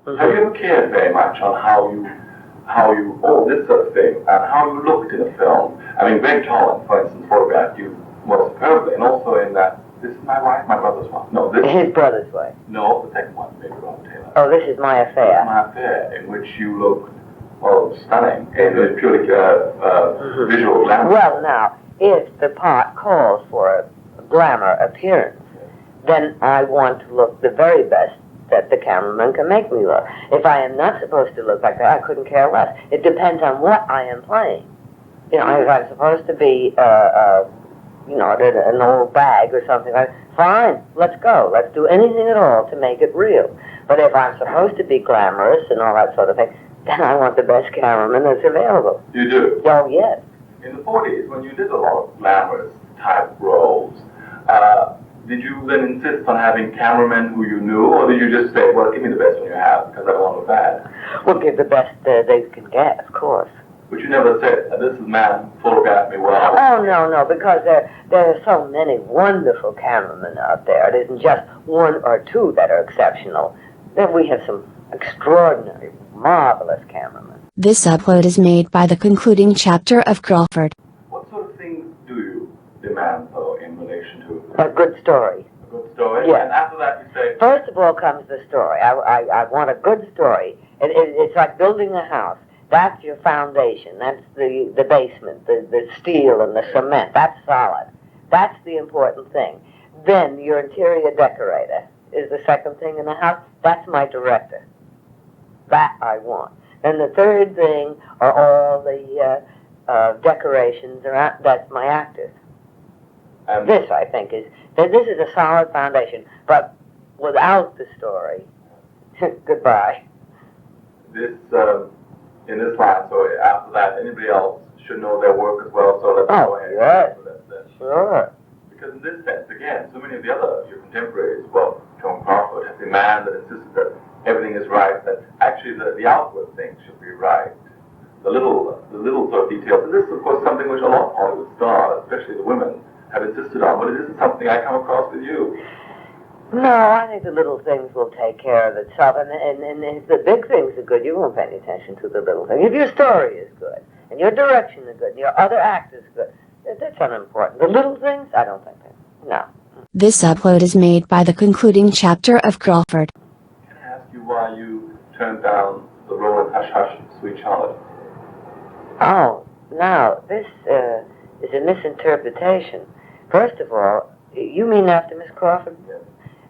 Mm-hmm. Have you ever cared very much on how you, this sort of thing, and how you looked in a film? I mean, Greg Toland, for instance, photographed you most superbly, and also in that, this is my wife, my brother's wife. No, this his brother's wife. No, the second one, maybe Ron Taylor. Oh, this is My Affair. My Affair, in which you look, stunning, and it's purely visual glamour. Well, now, if the part calls for a glamour appearance, then I want to look the very best that the cameraman can make me look. If I am not supposed to look like that, I couldn't care less. It depends on what I am playing. You know, if I'm supposed to be, an old bag or something like that, fine, let's go. Let's do anything at all to make it real. But if I'm supposed to be glamorous and all that sort of thing, then I want the best cameraman that's available. You do? Oh, yes. In the 40s, when you did a lot of glamorous type roles, did you then insist on having cameramen who you knew, or did you just say, well, give me the best one you have, because I don't want to look bad? Well, give the best they can get, of course. But you never said, this is man photographed me well. Oh, no, because there are so many wonderful cameramen out there. It isn't just one or two that are exceptional. Then we have some extraordinary, marvelous cameramen. This upload is made by the concluding chapter of Crawford. What sort of things do you demand, though, in relation to a good story? A good story? Yes. And after that you say... First of all comes the story. I want a good story. It's like building a house. That's your foundation. That's the basement, the steel and the cement. That's solid. That's the important thing. Then your interior decorator is the second thing in the house. That's my director. That I want. And the third thing are all the decorations. That's my actors. This, I think, is a solid foundation. But without the story, goodbye. In this line, so after that, anybody else should know their work as well, so let's go ahead. Yes. So Sure. Because in this sense, again, so many of your contemporaries, well, Joan Crawford, have demanded and insisted that everything is right, that actually the outward things should be right. The little sort of details. And this is, of course, something which a lot of Hollywood stars, especially the women, have insisted on, but it isn't something I come across with you. No, I think the little things will take care of itself, and if the big things are good, you won't pay any attention to the little things. If your story is good, and your direction is good, and your other act is good, that's unimportant. The little things, I don't think no. This upload is made by the concluding chapter of Crawford. Can I ask you why you turned down the role of Hush Hush, Sweet Charlotte? Oh, now, this is a misinterpretation. First of all, you mean after Miss Crawford? Yes.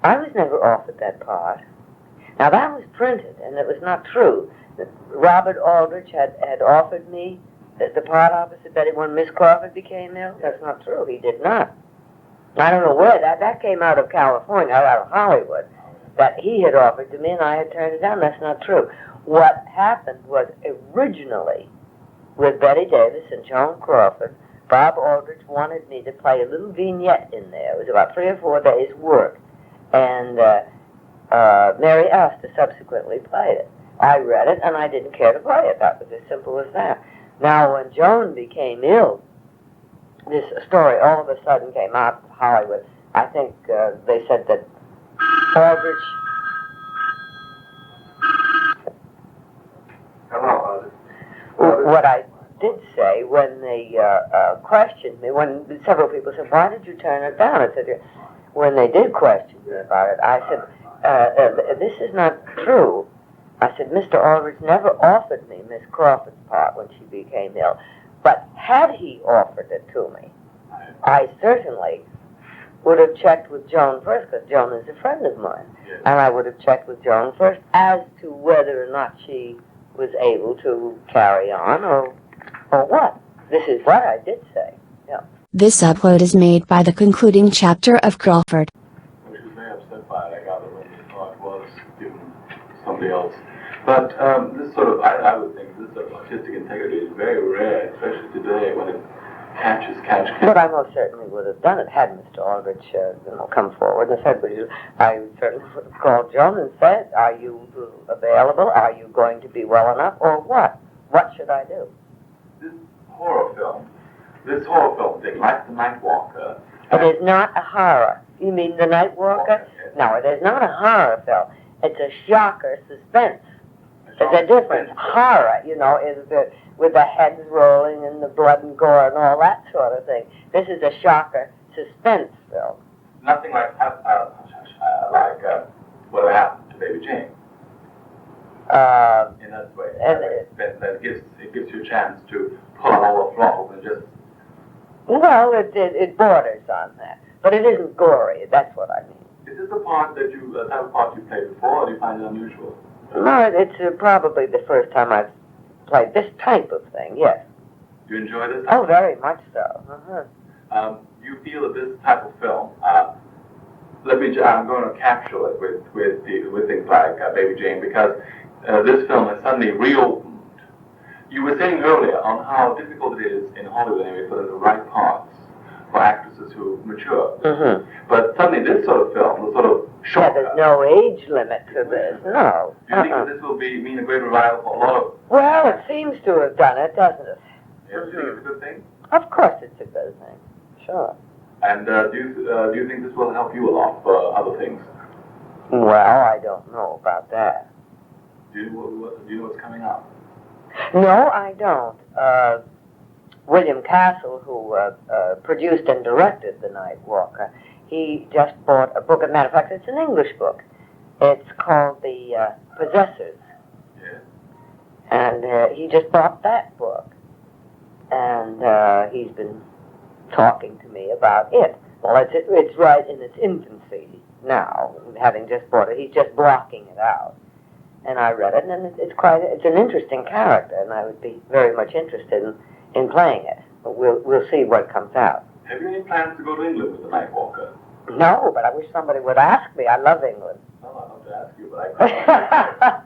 I was never offered that part. Now, that was printed, and it was not true. Robert Aldrich had offered me the part opposite Betty when Miss Crawford became ill. That's not true. He did not. I don't know where. That came out of California, out of Hollywood, that he had offered to me, and I had turned it down. That's not true. What happened was originally, with Betty Davis and Joan Crawford, Bob Aldrich wanted me to play a little vignette in there. It was about 3 or 4 days' work. And Mary Astor subsequently played it. I read it, and I didn't care to play it. That was as simple as that. Now, when Joan became ill, this story all of a sudden came out of Hollywood. I think they said that Aldrich... What I did say when they questioned me, when several people said, why did you turn it down? I said, when they did question me about it, I said, this is not true. I said, Mr. Aldrich never offered me Miss Crawford's part when she became ill. But had he offered it to me, I certainly would have checked with Joan first, because Joan is a friend of mine. Yes. And I would have checked with Joan first as to whether or not she was able to carry on or what. This is what I did say. Yeah. This upload is made by the concluding chapter of Crawford. She was very upset by it, I gather, when the part was given to somebody else. But this sort of, I would think, this sort of artistic integrity is very rare, especially today when it catch. But I most certainly would have done it had Mr. Aldrich come forward and said, I certainly would have called Joan and said, are you available? Are you going to be well enough? Or what? What should I do? This horror film thing, like The Night Walker... It is not a horror. You mean The Night Walker? No, it is not a horror film. It's a shocker suspense. It's a difference. Horror, you know, is with the heads rolling and the blood and gore and all that sort of thing. This is a shocker suspense film. Nothing like what happened to Baby Jane. In that way, it gives you a chance to pull out all the flaws and just. Well, it borders on that, but it isn't gory. That's what I mean. Is this the part that type of part you played before, or do you find it unusual? No, it's probably the first time I've played this type of thing. Yes. Do you enjoy this? Oh, very much so. You feel that this type of film. I'm going to capture it with things like Baby Jane, because this film has suddenly reopened. You were saying earlier on how difficult it is in Hollywood anyway for the right parts for actresses who mature. Mm-hmm. But suddenly this sort of film, the sort of Yeah, there's no age limit to this. No. Do you think that this will mean a great revival for a lot of... Well, it seems to have done it, doesn't it? You think it's a good thing? Of course it's a good thing. Sure. And do you think this will help you a lot for other things? Well, I don't know about that. Do you know what's coming up? No, I don't. William Castle, who produced and directed The Night Walker, he just bought a book. As a matter of fact, it's an English book. It's called The Possessors. Yes. And he just bought that book. And he's been talking to me about it. Well, it's right in its infancy now, having just bought it. He's just blocking it out. And I read it, and it's an interesting character, and I would be very much interested in playing it. But we'll see what comes out. Have you any plans to go to England with The Night Walker? No, but I wish somebody would ask me. I love England. No, I don't have to ask you, but I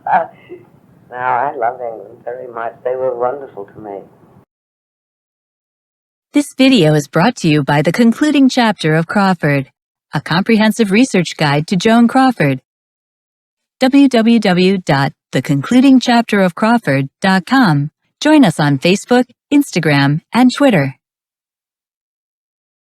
can't. No, I love England very much. They were wonderful to me. This video is brought to you by The Concluding Chapter of Crawford, a comprehensive research guide to Joan Crawford. www.theconcludingchapterofcrawford.com. Join us on Facebook, Instagram, and Twitter.